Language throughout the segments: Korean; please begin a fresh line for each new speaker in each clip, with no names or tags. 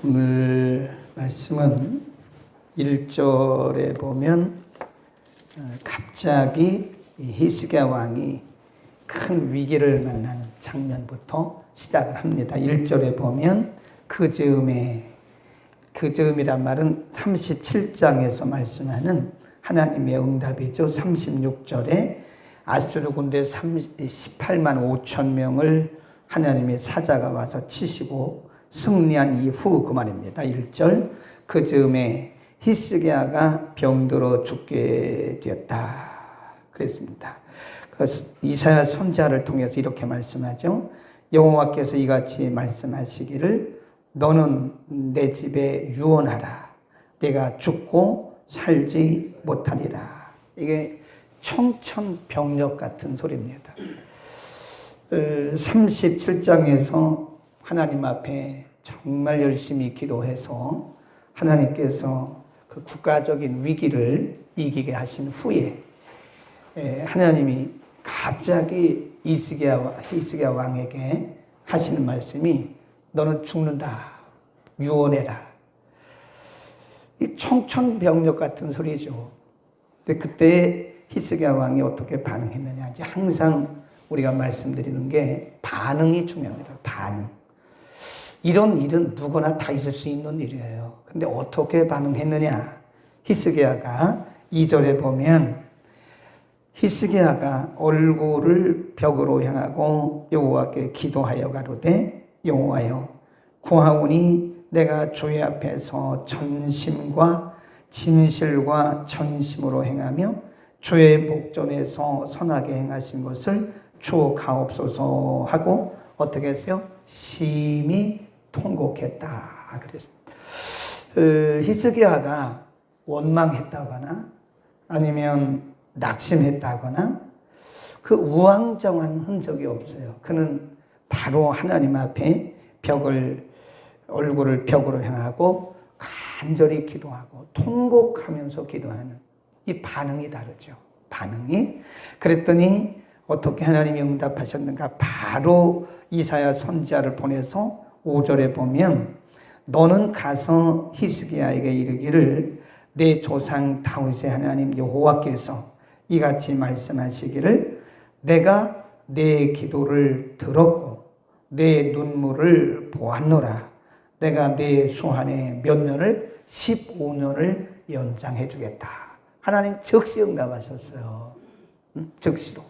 오늘 말씀은 1절에 보면 갑자기 히스기야 왕이 큰 위기를 만나는 장면부터 시작을 합니다. 1절에 보면 그 즈음이란 말은 37장에서 말씀하는 하나님의 응답이죠. 36절에 아수르 군대 18만 5천 명을 하나님의 사자가 와서 치시고 승리한 이후 그 말입니다. 1절 그 즈음에 히스기야가 병들어 죽게 되었다 그랬습니다. 그래서 이사야 선지자를 통해서 이렇게 말씀하죠. 여호와께서 이같이 말씀하시기를 너는 내 집에 유언하라. 내가 죽고 살지 못하리라. 이게 청천벽력 같은 소리입니다. 37장에서 하나님 앞에 정말 열심히 기도해서 하나님께서 그 국가적인 위기를 이기게 하신 후에 하나님이 갑자기 히스기야 왕에게 하시는 말씀이 너는 죽는다. 유언해라. 이 청천벽력 같은 소리죠. 근데 그때 히스기야 왕이 어떻게 반응했느냐. 항상 우리가 말씀드리는 게 반응이 중요합니다. 반응. 이런 일은 누구나 다 있을 수 있는 일이에요. 근데 어떻게 반응했느냐? 히스기야가 2절에 보면 히스기야가 얼굴을 벽으로 향하고 여호와께 기도하여 가로되 여호와여 구하오니 내가 주의 앞에서 전심과 진실과 전심으로 행하며 주의 목전에서 선하게 행하신 것을 추억하옵소서 하고 어떻게 했어요? 심히 통곡했다 그랬습니다. 히스기야가 원망했다거나 아니면 낙심했다거나 그 우왕좌왕한 흔적이 없어요. 그는 바로 하나님 앞에 얼굴을 벽으로 향하고 간절히 기도하고 통곡하면서 기도하는 이 반응이 다르죠. 반응이. 그랬더니 어떻게 하나님이 응답하셨는가? 바로 이사야 선지자를 보내서 5절에 보면 너는 가서 히스기야에게 이르기를 내 조상 다윗의 하나님 여호와께서 이같이 말씀하시기를 내가 내 기도를 들었고 내 눈물을 보았노라. 내가 내 수한의 몇 년을 15년을 연장해 주겠다. 하나님 즉시 응답하셨어요. 즉시로.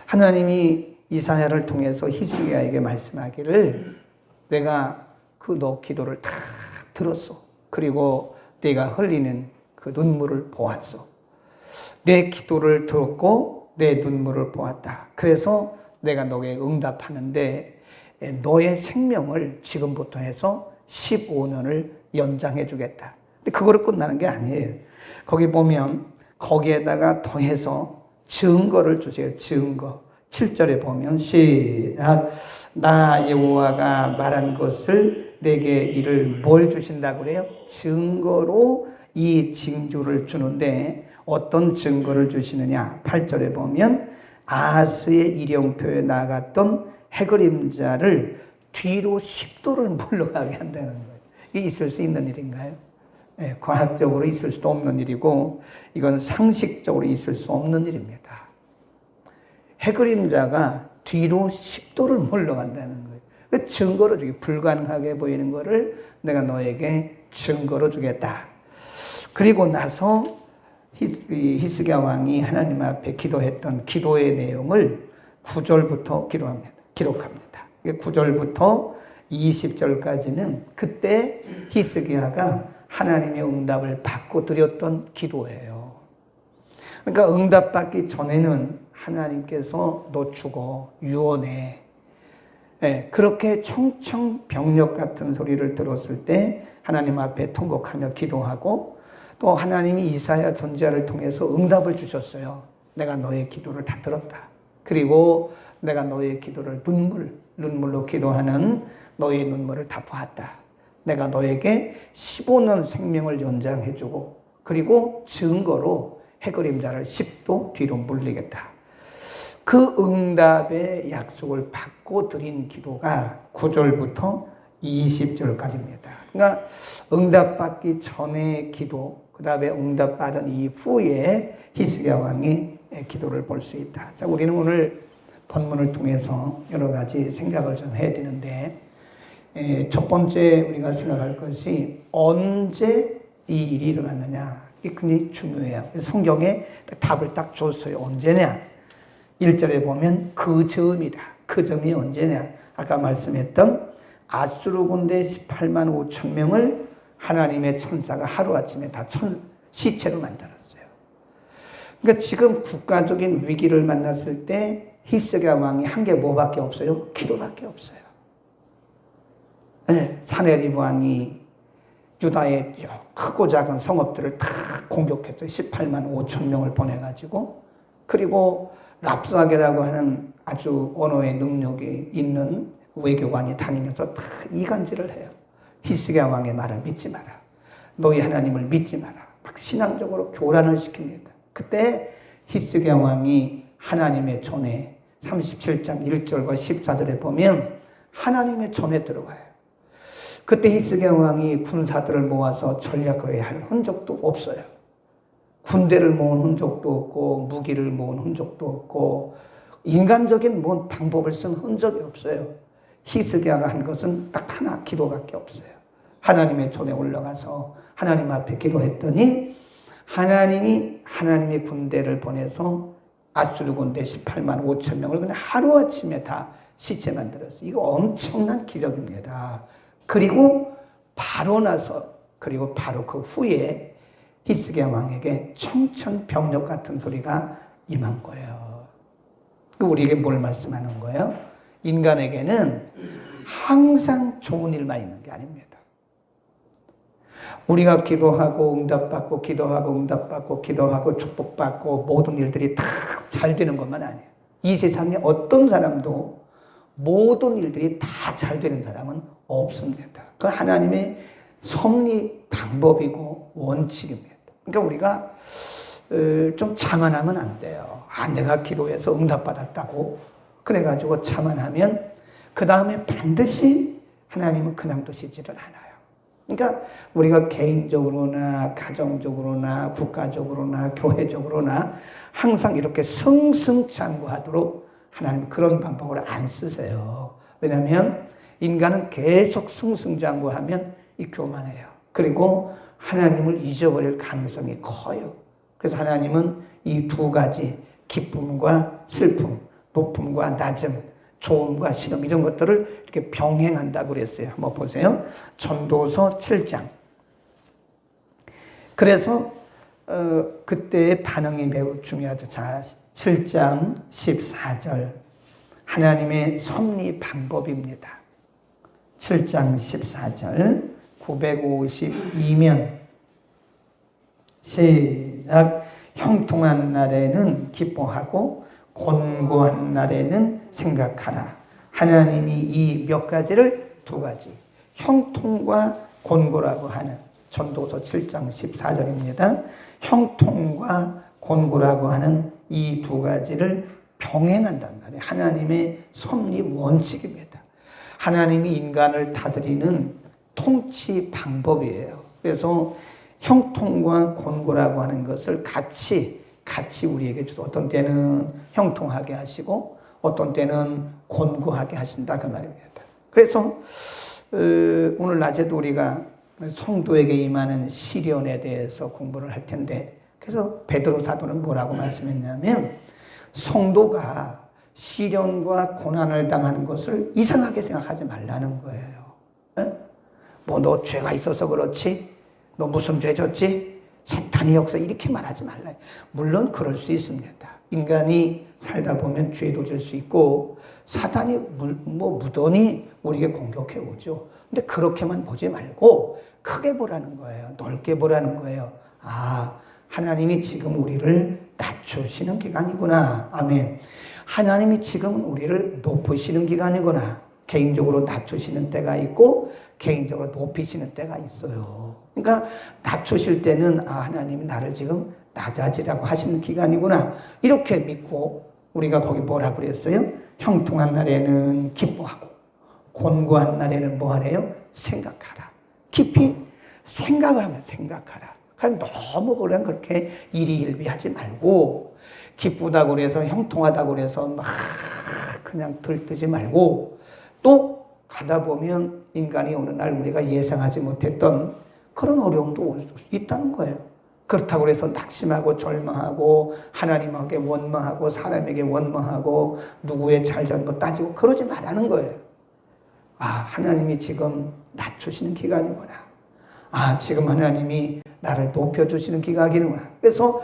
하나님이 이사야를 통해서 히스기야에게 말씀하기를 내가 그 너 기도를 다 들었어. 그리고 내가 흘리는 그 눈물을 보았어. 내 기도를 들었고 내 눈물을 보았다. 그래서 내가 너에게 응답하는데 너의 생명을 지금부터 해서 15년을 연장해 주겠다. 근데 그거로 끝나는 게 아니에요. 거기 보면 거기에다가 더해서 증거를 주세요. 증거. 7절에 보면 시작. 나 여호와가 말한 것을 내게 이를 뭘 주신다고 그래요? 증거로 이 징조를 주는데 어떤 증거를 주시느냐? 8절에 보면 아하스의 일령표에 나갔던 해그림자를 뒤로 10도를 물러가게 한다는 거예요. 이게 있을 수 있는 일인가요? 네, 과학적으로 있을 수도 없는 일이고 이건 상식적으로 있을 수 없는 일입니다. 해그림자가 뒤로 10도를 물러간다는 거예요. 그 증거로 주기 불가능하게 보이는 거를 내가 너에게 증거로 주겠다. 그리고 나서 히스기야 왕이 하나님 앞에 기도했던 기도의 내용을 9절부터 기록합니다. 9절부터 20절까지는 그때 히스기야가 하나님의 응답을 받고 드렸던 기도예요. 그러니까 응답받기 전에는 하나님께서 너 죽어 유언해. 네, 그렇게 청천벽력 같은 소리를 들었을 때 하나님 앞에 통곡하며 기도하고 또 하나님이 이사야 선지자를 통해서 응답을 주셨어요. 내가 너의 기도를 다 들었다. 그리고 내가 너의 기도를 눈물로 기도하는 너의 눈물을 다 보았다. 내가 너에게 15년 생명을 연장해주고 그리고 증거로 해그림자를 10도 뒤로 물리겠다. 그 응답의 약속을 받고 드린 기도가 9절부터 20절까지입니다. 그러니까 응답받기 전의 기도, 그 다음에 응답받은 이후에 히스기야 왕의 기도를 볼 수 있다. 자, 우리는 오늘 본문을 통해서 여러 가지 생각을 좀 해야 되는데, 첫 번째 우리가 생각할 것이 언제 이 일이 일어났느냐. 이게 굉장히 중요해요. 성경에 답을 딱 줬어요. 언제냐? 1절에 보면 그 즈음이다. 그 즈음이 언제냐? 아까 말씀했던 아수르 군대 18만 5천 명을 하나님의 천사가 하루아침에 다 시체로 만들었어요. 그러니까 지금 국가적인 위기를 만났을 때 히스기야 왕이 한 게 뭐밖에 없어요? 기도밖에 없어요. 네, 사네립 왕이 유다의 크고 작은 성읍들을 다 공격했어요. 18만 5천 명을 보내가지고. 그리고 랍사게라고 하는 아주 언어의 능력이 있는 외교관이 다니면서 다 이간질을 해요. 히스기야 왕의 말을 믿지 마라. 너희 하나님을 믿지 마라. 막 신앙적으로 교란을 시킵니다. 그때 히스기야 왕이 하나님의 전에 37장 1절과 14절에 보면 하나님의 전에 들어가요. 그때 히스기야 왕이 군사들을 모아서 전략회의할 흔적도 없어요. 군대를 모은 흔적도 없고 무기를 모은 흔적도 없고 인간적인 뭔 방법을 쓴 흔적이 없어요. 히스기야가 한 것은 딱 하나, 기도밖에 없어요. 하나님의 전에 올라가서 하나님 앞에 기도했더니 하나님이 군대를 보내서 아수르 군대 18만 5천 명을 그냥 하루아침에 다 시체 만들었어요. 이거 엄청난 기적입니다. 그리고 바로 그 후에 히스기야 왕에게 청천벽력 같은 소리가 임한 거예요. 우리에게 뭘 말씀하는 거예요? 인간에게는 항상 좋은 일만 있는 게 아닙니다. 우리가 기도하고 응답받고 기도하고 응답받고 기도하고 축복받고 모든 일들이 다 잘 되는 것만 아니에요. 이 세상에 어떤 사람도 모든 일들이 다 잘 되는 사람은 없습니다. 그 하나님의 섭리 방법이고 원칙입니다. 그러니까 우리가 좀 자만하면 안 돼요. 내가 기도해서 응답받았다고 그래가지고 자만하면 그 다음에 반드시 하나님은 그냥 두시지를 않아요. 그러니까 우리가 개인적으로나 가정적으로나 국가적으로나 교회적으로나 항상 이렇게 승승장구하도록 하나님은 그런 방법을 안 쓰세요. 왜냐하면 인간은 계속 승승장구하면 이 교만해요. 그리고 하나님을 잊어버릴 가능성이 커요. 그래서 하나님은 이 두 가지 기쁨과 슬픔, 높음과 낮음, 좋음과 싫음 이런 것들을 이렇게 병행한다고 그랬어요. 한번 보세요. 전도서 7장. 그래서 그때의 반응이 매우 중요하죠. 자, 7장 14절. 하나님의 섭리 방법입니다. 7장 14절 952면 시작. 형통한 날에는 기뻐하고 곤고한 날에는 생각하라. 하나님이 이 몇 가지를 두 가지 형통과 곤고라고 하는 전도서 7장 14절입니다. 형통과 곤고라고 하는 이 두 가지를 병행한단 말이에요. 하나님의 섭리 원칙입니다. 하나님이 인간을 다스리는 통치 방법이에요. 그래서 형통과 곤고라고 하는 것을 같이 우리에게 주고 어떤 때는 형통하게 하시고 어떤 때는 곤고하게 하신다 그 말입니다. 그래서 오늘 낮에도 우리가 성도에게 임하는 시련에 대해서 공부를 할 텐데 그래서 베드로 사도는 뭐라고 말씀했냐면 성도가 시련과 고난을 당하는 것을 이상하게 생각하지 말라는 거예요. 뭐 너 죄가 있어서 그렇지? 너 무슨 죄 졌지? 사탄이 역사 이렇게 말하지 말라. 물론 그럴 수 있습니다. 인간이 살다 보면 죄도 질 수 있고 사탄이 무던히 우리에게 공격해 오죠. 근데 그렇게만 보지 말고 크게 보라는 거예요. 넓게 보라는 거예요. 하나님이 지금 우리를 낮추시는 기간이구나. 아멘. 하나님이 지금 우리를 높이시는 기간이구나. 개인적으로 낮추시는 때가 있고 개인적으로 높이시는 때가 있어요. 그러니까 낮추실 때는 하나님이 나를 지금 낮아지라고 하시는 기간이구나. 이렇게 믿고 우리가 거기 뭐라고 그랬어요? 형통한 날에는 기뻐하고 곤고한 날에는 뭐 하래요? 생각하라. 깊이 생각을 하면 생각하라. 그냥 너무 그냥 그렇게 일희일비하지 말고 기쁘다고 그래서 형통하다고 그래서 막 그냥 들뜨지 말고 또 가다 보면 인간이 어느 날 우리가 예상하지 못했던 그런 어려움도 올 수 있다는 거예요. 그렇다고 해서 낙심하고 절망하고 하나님에게 원망하고 사람에게 원망하고 누구의 잘잘못 따지고 그러지 말라는 거예요. 아, 하나님이 지금 낮추시는 기간이구나. 아, 지금 하나님이 나를 높여주시는 기간이구나. 그래서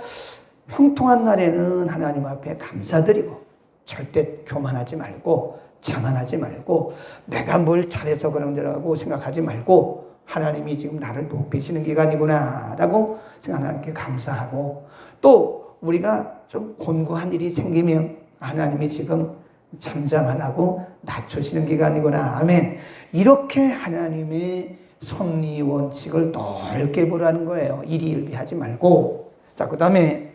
형통한 날에는 하나님 앞에 감사드리고 절대 교만하지 말고 자만하지 말고 내가 뭘 잘해서 그런 거라고 생각하지 말고 하나님이 지금 나를 높이시는 기간이구나 라고 하나님께 감사하고 또 우리가 좀 곤고한 일이 생기면 하나님이 지금 잠잠하라고 낮추시는 기간이구나. 아멘. 이렇게 하나님의 섭리 원칙을 넓게 보라는 거예요. 일희일비하지 말고. 자, 그 다음에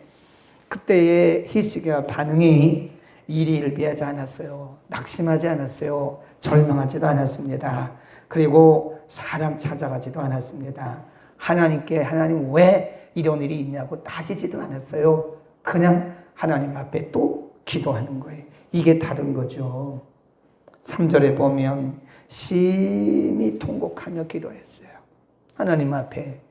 그때의 히스기야 반응이 일희일비하지 않았어요. 낙심하지 않았어요. 절망하지도 않았습니다. 그리고 사람 찾아가지도 않았습니다. 하나님께 하나님 왜 이런 일이 있냐고 따지지도 않았어요. 그냥 하나님 앞에 또 기도하는 거예요. 이게 다른 거죠. 3절에 보면 심히 통곡하며 기도했어요. 하나님 앞에.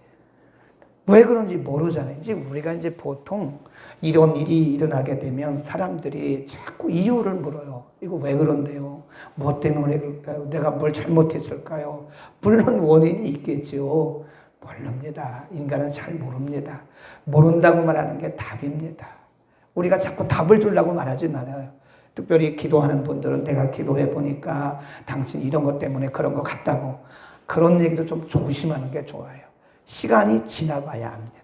왜 그런지 모르잖아요. 이제 우리가 이제 보통 이런 일이 일어나게 되면 사람들이 자꾸 이유를 물어요. 이거 왜 그런데요? 뭐 때문에 그럴까요? 내가 뭘 잘못했을까요? 물론 원인이 있겠죠. 모릅니다. 인간은 잘 모릅니다. 모른다고 말하는 게 답입니다. 우리가 자꾸 답을 주려고 말하지 말아요. 특별히 기도하는 분들은 내가 기도해 보니까 당신 이런 것 때문에 그런 것 같다고. 그런 얘기도 좀 조심하는 게 좋아요. 시간이 지나봐야 합니다.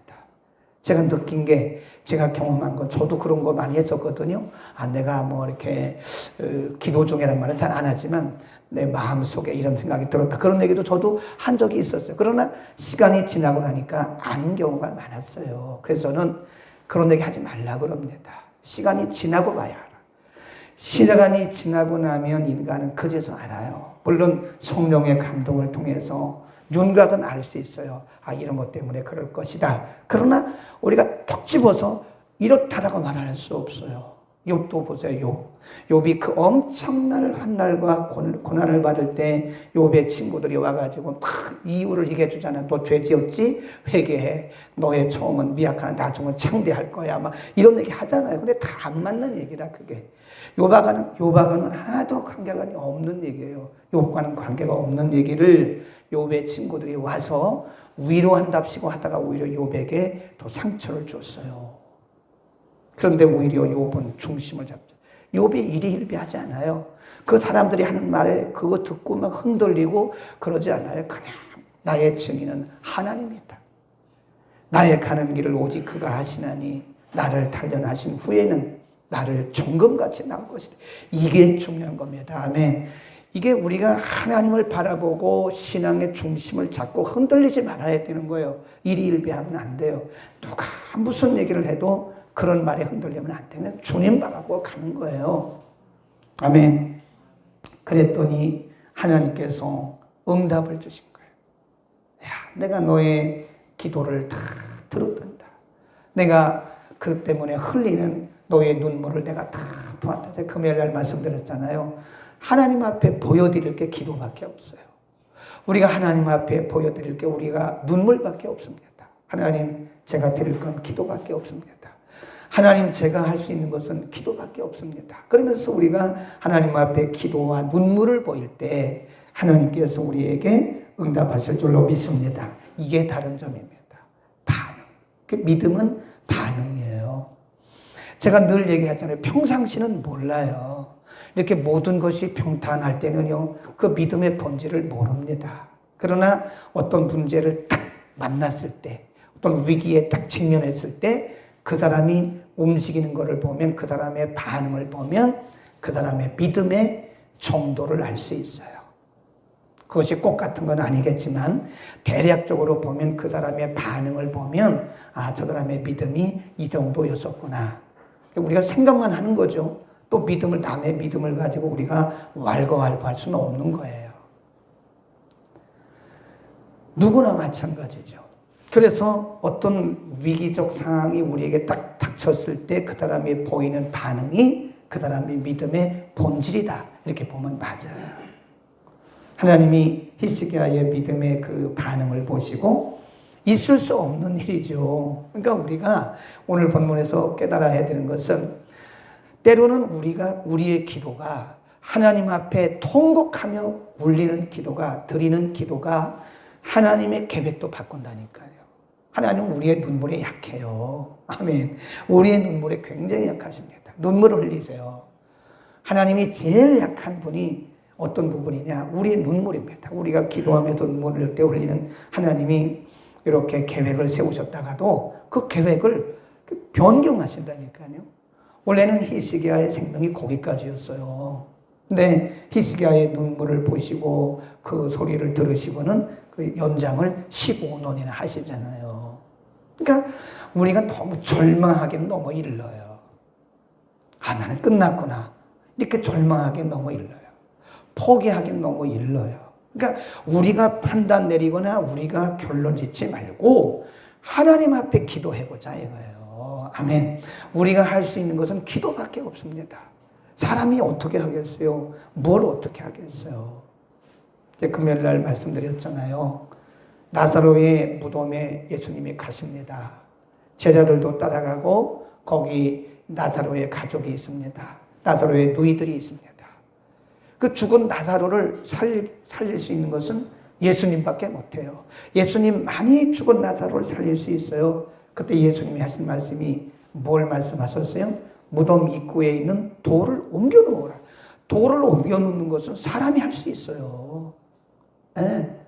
제가 느낀 게 제가 경험한 건 저도 그런 거 많이 했었거든요. 아, 내가 뭐 이렇게 기도 중이라는 말은 잘 안 하지만 내 마음속에 이런 생각이 들었다. 그런 얘기도 저도 한 적이 있었어요. 그러나 시간이 지나고 나니까 아닌 경우가 많았어요. 그래서 저는 그런 얘기 하지 말라 그럽니다. 시간이 지나고 봐야 알아. 시간이 지나고 나면 인간은 그제서 알아요. 물론 성령의 감동을 통해서 윤곽은 알 수 있어요. 아, 이런 것 때문에 그럴 것이다. 그러나 우리가 턱 집어서 이렇다라고 말할 수 없어요. 욥도 보세요. 욥이 그 엄청난 환난과 고난을 받을 때 욥의 친구들이 와가지고 막 이유를 얘기해 주잖아. 너 죄 지었지? 회개해. 너의 처음은 미약하나 나중은 창대할 거야. 막 이런 얘기 하잖아요. 근데 다 안 맞는 얘기다 그게. 욥하고는 하나도 관계가 없는 얘기예요. 욥과는 관계가 없는 얘기를 욥의 친구들이 와서 위로한답시고 하다가 오히려 욥에게 더 상처를 줬어요. 그런데 오히려 욥은 중심을 잡죠. 욥이 일희일비하지 않아요. 그 사람들이 하는 말에 그거 듣고 막 흔들리고 그러지 않아요. 그냥 나의 증인은 하나님이다. 나의 가는 길을 오직 그가 하시나니 나를 단련하신 후에는 나를 정금같이 나올 것이다. 이게 중요한 겁니다. 아멘. 이게 우리가 하나님을 바라보고 신앙의 중심을 잡고 흔들리지 말아야 되는 거예요. 일희일비하면 안 돼요. 누가 무슨 얘기를 해도 그런 말에 흔들리면 안 되면 주님 바라고 가는 거예요. 아멘. 그랬더니 하나님께서 응답을 주신 거예요. 야, 내가 너의 기도를 다 들었단다. 내가 그 때문에 흘리는 너의 눈물을 내가 다 보았다. 제가 금요일날 말씀드렸잖아요. 하나님 앞에 보여드릴 게 기도밖에 없어요. 우리가 하나님 앞에 보여드릴 게 우리가 눈물밖에 없습니다. 하나님, 제가 드릴 건 기도밖에 없습니다. 하나님, 제가 할 수 있는 것은 기도밖에 없습니다. 그러면서 우리가 하나님 앞에 기도와 눈물을 보일 때 하나님께서 우리에게 응답하실 줄로 믿습니다. 이게 다른 점입니다. 반응. 그 믿음은 반응이에요. 제가 늘 얘기하잖아요. 평상시는 몰라요. 이렇게 모든 것이 평탄할 때는요, 그 믿음의 본질을 모릅니다. 그러나 어떤 문제를 딱 만났을 때, 어떤 위기에 딱 직면했을 때, 그 사람이 움직이는 것을 보면, 그 사람의 반응을 보면, 그 사람의 믿음의 정도를 알 수 있어요. 그것이 꼭 같은 건 아니겠지만, 대략적으로 보면 그 사람의 반응을 보면, 아, 저 사람의 믿음이 이 정도였었구나. 우리가 생각만 하는 거죠. 또 믿음을, 남의 믿음을 가지고 우리가 왈가왈부할 수는 없는 거예요. 누구나 마찬가지죠. 그래서 어떤 위기적 상황이 우리에게 딱 닥쳤을 때 그 사람이 보이는 반응이 그 사람의 믿음의 본질이다. 이렇게 보면 맞아요. 하나님이 히스기야의 믿음의 그 반응을 보시고 있을 수 없는 일이죠. 그러니까 우리가 오늘 본문에서 깨달아야 되는 것은 때로는 우리의 기도가 하나님 앞에 통곡하며 울리는 기도가, 드리는 기도가 하나님의 계획도 바꾼다니까요. 하나님은 우리의 눈물에 약해요. 아멘. 우리의 눈물에 굉장히 약하십니다. 눈물을 흘리세요. 하나님이 제일 약한 분이 어떤 부분이냐? 우리의 눈물입니다. 우리가 기도하면서 눈물을 흘리는 하나님이 이렇게 계획을 세우셨다가도 그 계획을 변경하신다니까요. 원래는 히스기야의 생명이 거기까지였어요. 근데 히스기야의 눈물을 보시고 그 소리를 들으시고는 그 연장을 15년이나 하시잖아요. 그러니까 우리가 너무 절망하기는 너무 일러요. 아, 나는 끝났구나. 이렇게 절망하기는 너무 일러요. 포기하기는 너무 일러요. 그러니까 우리가 판단 내리거나 우리가 결론 짓지 말고 하나님 앞에 기도해보자 이거예요. 아멘. 우리가 할 수 있는 것은 기도밖에 없습니다. 사람이 어떻게 하겠어요? 뭘 어떻게 하겠어요? 금요일날 말씀드렸잖아요. 나사로의 무덤에 예수님이 가십니다. 제자들도 따라가고 거기 나사로의 가족이 있습니다. 나사로의 누이들이 있습니다. 그 죽은 나사로를 살릴 수 있는 것은 예수님밖에 못해요. 예수님만이 죽은 나사로를 살릴 수 있어요. 그때 예수님이 하신 말씀이 뭘 말씀하셨어요? 무덤 입구에 있는 돌을 옮겨 놓으라. 돌을 옮겨 놓는 것은 사람이 할 수 있어요. 네.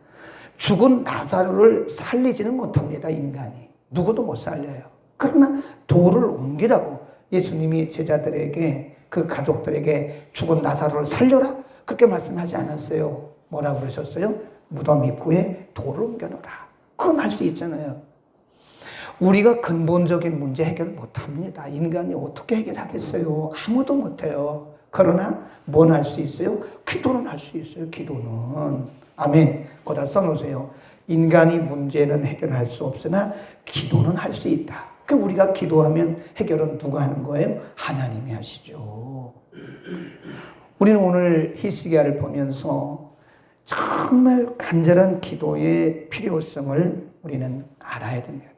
죽은 나사로를 살리지는 못합니다, 인간이. 누구도 못 살려요. 그러나 돌을 옮기라고 예수님이 제자들에게, 그 가족들에게 죽은 나사로를 살려라? 그렇게 말씀하지 않았어요. 뭐라고 그러셨어요? 무덤 입구에 돌을 옮겨놓으라. 그건 할 수 있잖아요. 우리가 근본적인 문제 해결을 못합니다. 인간이 어떻게 해결하겠어요? 아무도 못해요. 그러나 뭘 할 수 있어요? 기도는 할 수 있어요. 기도는. 아멘. 거기다 써놓으세요. 인간이 문제는 해결할 수 없으나 기도는 할 수 있다. 그 우리가 기도하면 해결은 누가 하는 거예요? 하나님이 하시죠. 우리는 오늘 히스기야를 보면서 정말 간절한 기도의 필요성을 우리는 알아야 됩니다.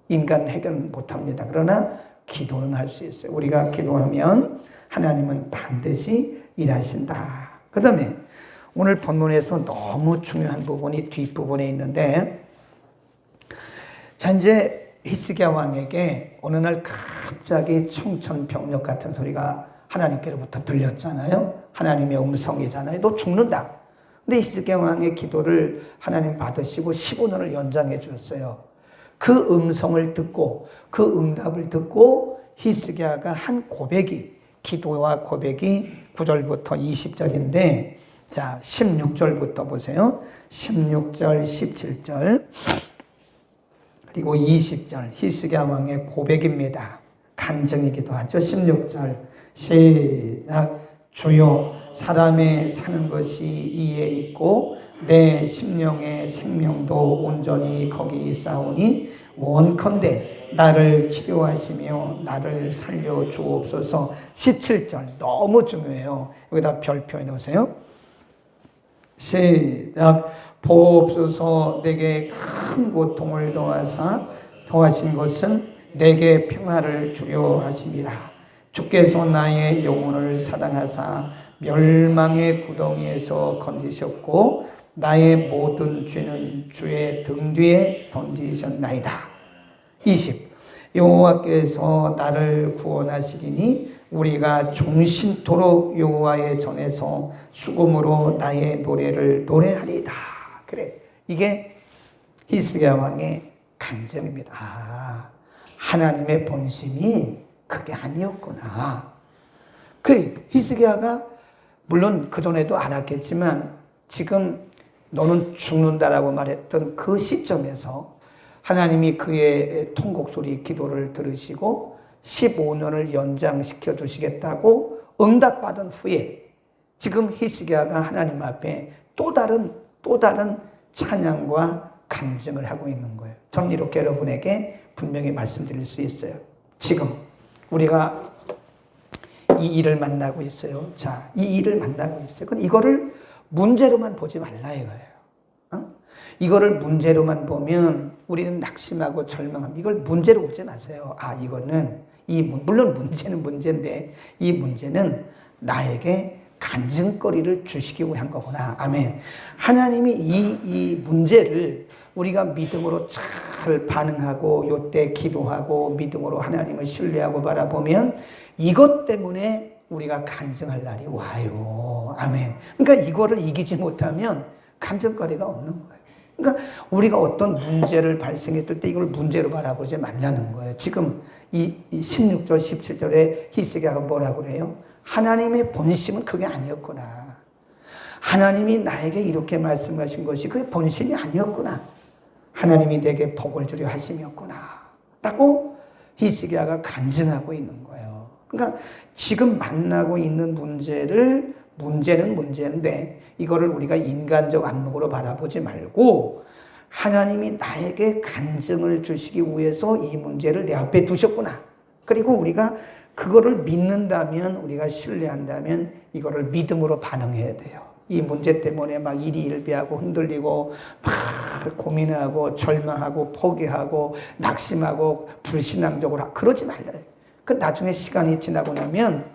인간 해결은 못합니다. 그러나 기도는 할 수 있어요. 우리가 기도하면 하나님은 반드시 일하신다. 그 다음에 오늘 본문에서 너무 중요한 부분이 뒷부분에 있는데, 자, 이제 히스기야 왕에게 어느 날 갑자기 청천벽력 같은 소리가 하나님께로부터 들렸잖아요. 하나님의 음성이잖아요. 너 죽는다. 근데 히스기야 왕의 기도를 하나님 받으시고 15년을 연장해 주셨어요. 그 음성을 듣고 그 응답을 듣고 히스기야가 한 고백이, 기도와 고백이 9절부터 20절인데, 자, 16절부터 보세요. 16절, 17절, 그리고 20절, 히스기야 왕의 고백입니다. 간증이기도 하죠. 16절, 시작. 주여, 사람의 사는 것이 이에 있고 내 심령의 생명도 온전히 거기 있사오니 원컨대 나를 치료하시며 나를 살려 주옵소서. 17절 너무 중요해요. 여기다 별표 해놓으세요. 시작. 보옵소서. 내게 큰 고통을 더하신 것은 내게 평화를 주려 하심이라. 주께서 나의 영혼을 사랑하사 멸망의 구덩이에서 건지셨고 나의 모든 죄는 주의 등 뒤에 던지셨나이다. 20. 여호와께서 나를 구원하시리니 우리가 종신토록 여호와의 전에서 수금으로 나의 노래를 노래하리이다. 그래, 이게 히스기야 왕의 간증입니다. 아, 하나님의 본심이 그게 아니었구나. 그 히스기야가 물론 그전에도 알았겠지만 지금 너는 죽는다라고 말했던 그 시점에서 하나님이 그의 통곡소리 기도를 들으시고 15년을 연장시켜 주시겠다고 응답받은 후에 지금 히스기야가 하나님 앞에 또 다른 찬양과 간증을 하고 있는 거예요. 저는 이렇게 여러분에게 분명히 말씀드릴 수 있어요. 지금 우리가 이 일을 만나고 있어요. 자, 이 일을 만나고 있어요. 그럼 이거를 문제로만 보지 말라 이거예요. 이거를 문제로만 보면 우리는 낙심하고 절망합니다. 이걸 문제로 보지 마세요. 이거는 물론 문제는 문제인데 이 문제는 나에게 간증거리를 주시기 위한 거구나. 아멘. 하나님이 이 문제를 우리가 믿음으로 잘 반응하고 요때 기도하고 믿음으로 하나님을 신뢰하고 바라보면 이것 때문에 우리가 간증할 날이 와요. 아멘. 그러니까 이거를 이기지 못하면 간증거리가 없는 거예요. 그러니까 우리가 어떤 문제를 발생했을 때 이걸 문제로 바라보지 말라는 거예요. 지금 이 16절, 17절에 히스기야가 뭐라고 그래요? 하나님의 본심은 그게 아니었구나. 하나님이 나에게 이렇게 말씀하신 것이 그게 본심이 아니었구나. 하나님이 내게 복을 주려 하심이었구나. 라고 히스기야가 간증하고 있는 거예요. 그러니까 지금 만나고 있는 문제는 문제인데 이거를 우리가 인간적 안목으로 바라보지 말고 하나님이 나에게 간증을 주시기 위해서 이 문제를 내 앞에 두셨구나. 그리고 우리가 그거를 믿는다면, 우리가 신뢰한다면 이거를 믿음으로 반응해야 돼요. 이 문제 때문에 막 일희일비하고 흔들리고 막 고민하고 절망하고 포기하고 낙심하고 불신앙적으로 그러지 말아요. 그 나중에 시간이 지나고 나면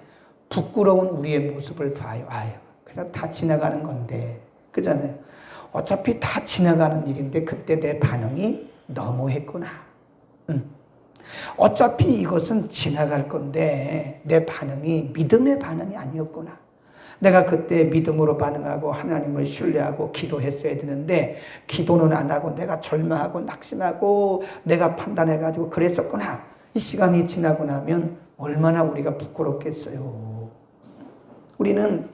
부끄러운 우리의 모습을 봐요. 그래서 다 지나가는 건데, 그잖아요. 어차피 다 지나가는 일인데 그때 내 반응이 너무했구나. 어차피 이것은 지나갈 건데 내 반응이 믿음의 반응이 아니었구나. 내가 그때 믿음으로 반응하고 하나님을 신뢰하고 기도했어야 되는데 기도는 안 하고 내가 절망하고 낙심하고 내가 판단해가지고 그랬었구나. 이 시간이 지나고 나면 얼마나 우리가 부끄럽겠어요. 우리는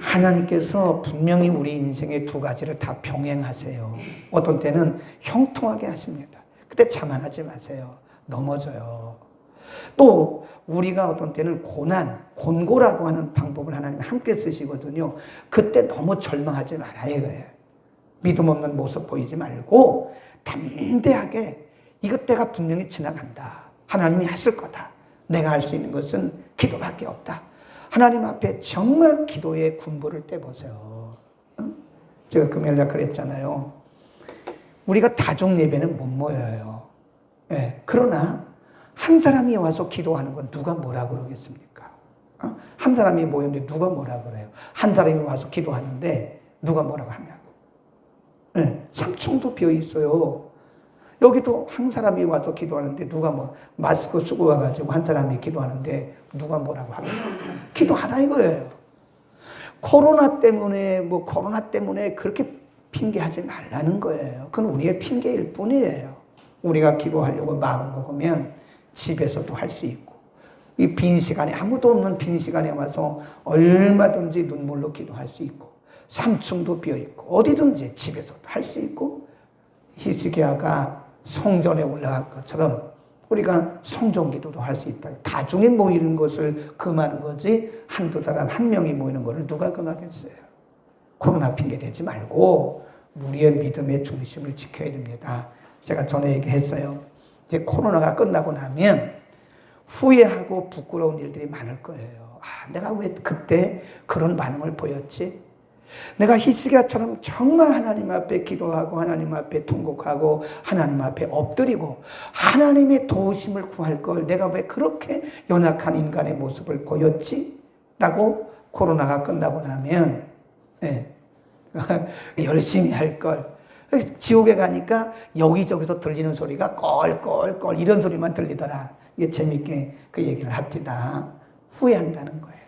하나님께서 분명히 우리 인생의 두 가지를 다 병행하세요. 어떤 때는 형통하게 하십니다. 그때 자만하지 마세요. 넘어져요. 또 우리가 어떤 때는 곤고라고 하는 방법을 하나님 함께 쓰시거든요. 그때 너무 절망하지 말아야 해요. 믿음 없는 모습 보이지 말고 담대하게 이것 때가 분명히 지나간다. 하나님이 하실 거다. 내가 할 수 있는 것은 기도밖에 없다. 하나님 앞에 정말 기도의 군부를 떼보세요. 제가 금요일날 그랬잖아요. 우리가 다중 예배는 못 모여요. 네. 그러나 한 사람이 와서 기도하는 건 누가 뭐라 그러겠습니까? 한 사람이 모였는데 누가 뭐라 그래요? 한 사람이 와서 기도하는데 누가 뭐라고 하냐고. 네. 3층도 비어 있어요. 여기도 한 사람이 와서 기도하는데 누가 마스크 쓰고 와가지고 한 사람이 기도하는데 누가 뭐라고 하냐. 기도하라 이거예요. 코로나 때문에 그렇게 핑계하지 말라는 거예요. 그건 우리의 핑계일 뿐이에요. 우리가 기도하려고 마음 먹으면 집에서도 할 수 있고 이 빈 시간에 아무도 없는 빈 시간에 와서 얼마든지 눈물로 기도할 수 있고 3층도 비어있고 어디든지 집에서도 할 수 있고 히스기야가 성전에 올라갈 것처럼 우리가 성전기도도 할 수 있다. 다중에 모이는 것을 금하는 거지 한두 사람 한 명이 모이는 것을 누가 금하겠어요. 코로나 핑계 대지 말고 우리의 믿음의 중심을 지켜야 됩니다. 제가 전에 얘기했어요. 이제 코로나가 끝나고 나면 후회하고 부끄러운 일들이 많을 거예요. 내가 왜 그때 그런 반응을 보였지? 내가 히스기야처럼 정말 하나님 앞에 기도하고 하나님 앞에 통곡하고 하나님 앞에 엎드리고 하나님의 도우심을 구할 걸 내가 왜 그렇게 연약한 인간의 모습을 보였지? 라고 코로나가 끝나고 나면 열심히 할 걸. 지옥에 가니까 여기저기서 들리는 소리가 껄껄껄 이런 소리만 들리더라. 이게 재밌게 그 얘기를 합니다. 후회한다는 거예요.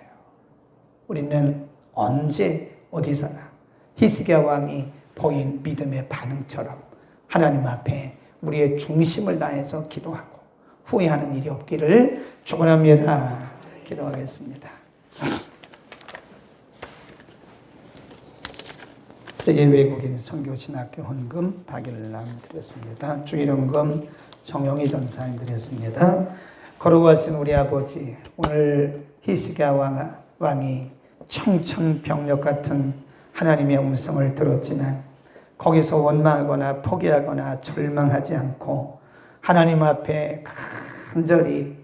우리는 언제 어디서나 히스기야 왕이 보인 믿음의 반응처럼 하나님 앞에 우리의 중심을 다해서 기도하고 후회하는 일이 없기를 축원합니다. 기도하겠습니다. 세계 외국인 선교신학교 헌금 박일남 드렸습니다. 주일헌금 정영희 전사님 드렸습니다. 거룩하신 우리 아버지, 오늘 히스기야 왕이 청천벽력 같은 하나님의 음성을 들었지만 거기서 원망하거나 포기하거나 절망하지 않고 하나님 앞에 간절히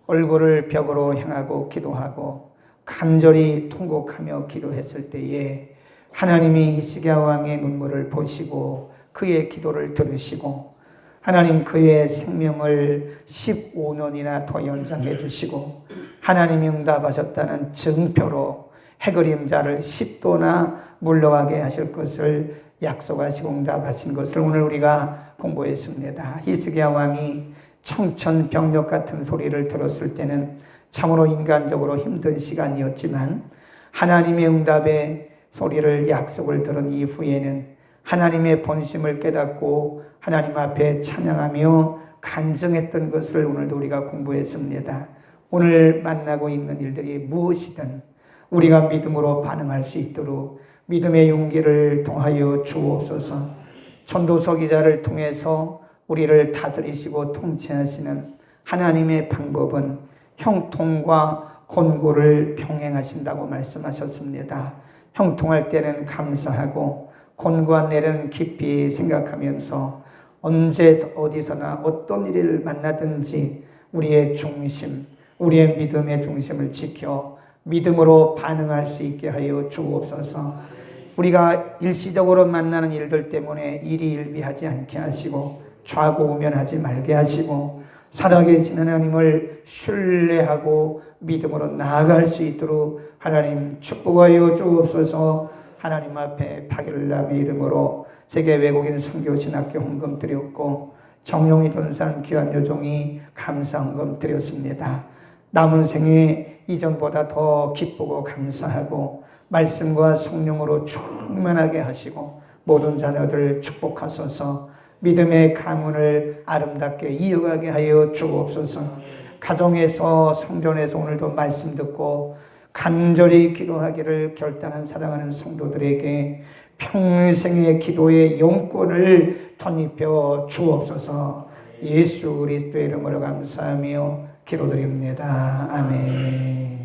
얼굴을 벽으로 향하고 기도하고 간절히 통곡하며 기도했을 때에 하나님이 히스기야 왕의 눈물을 보시고 그의 기도를 들으시고 하나님 그의 생명을 15년이나 더 연장해 주시고 하나님이 응답하셨다는 증표로 해그림자를 10도나 물러가게 하실 것을 약속하시고 응답하신 것을 오늘 우리가 공부했습니다. 히스기야 왕이 청천벽력 같은 소리를 들었을 때는 참으로 인간적으로 힘든 시간이었지만 하나님의 응답의 소리를 약속을 들은 이후에는 하나님의 본심을 깨닫고 하나님 앞에 찬양하며 간증했던 것을 오늘도 우리가 공부했습니다. 오늘 만나고 있는 일들이 무엇이든 우리가 믿음으로 반응할 수 있도록 믿음의 용기를 통하여 주옵소서. 전도서 기자를 통해서 우리를 다스리시고 통치하시는 하나님의 방법은 형통과 권고를 병행하신다고 말씀하셨습니다. 형통할 때는 감사하고 권고한 내려는 깊이 생각하면서 언제 어디서나 어떤 일을 만나든지 우리의 중심, 우리의 믿음의 중심을 지켜 믿음으로 반응할 수 있게 하여 주옵소서. 우리가 일시적으로 만나는 일들 때문에 일희일비하지 않게 하시고 좌고우면하지 말게 하시고 살아계신 하나님을 신뢰하고 믿음으로 나아갈 수 있도록 하나님 축복하여 주옵소서. 하나님 앞에 박일남의 이름으로 세계 외국인 선교신학교 헌금 드렸고 정용이 돈산 귀한 여종이 감사 헌금 드렸습니다. 남은 생에 이전보다 더 기쁘고 감사하고 말씀과 성령으로 충만하게 하시고 모든 자녀들 축복하소서. 믿음의 가문을 아름답게 이어가게 하여 주옵소서. 가정에서 성전에서 오늘도 말씀 듣고 간절히 기도하기를 결단한 사랑하는 성도들에게 평생의 기도의 용권을 덧입혀 주옵소서. 예수 그리스도의 이름으로 감사하며 기도드립니다. 아멘.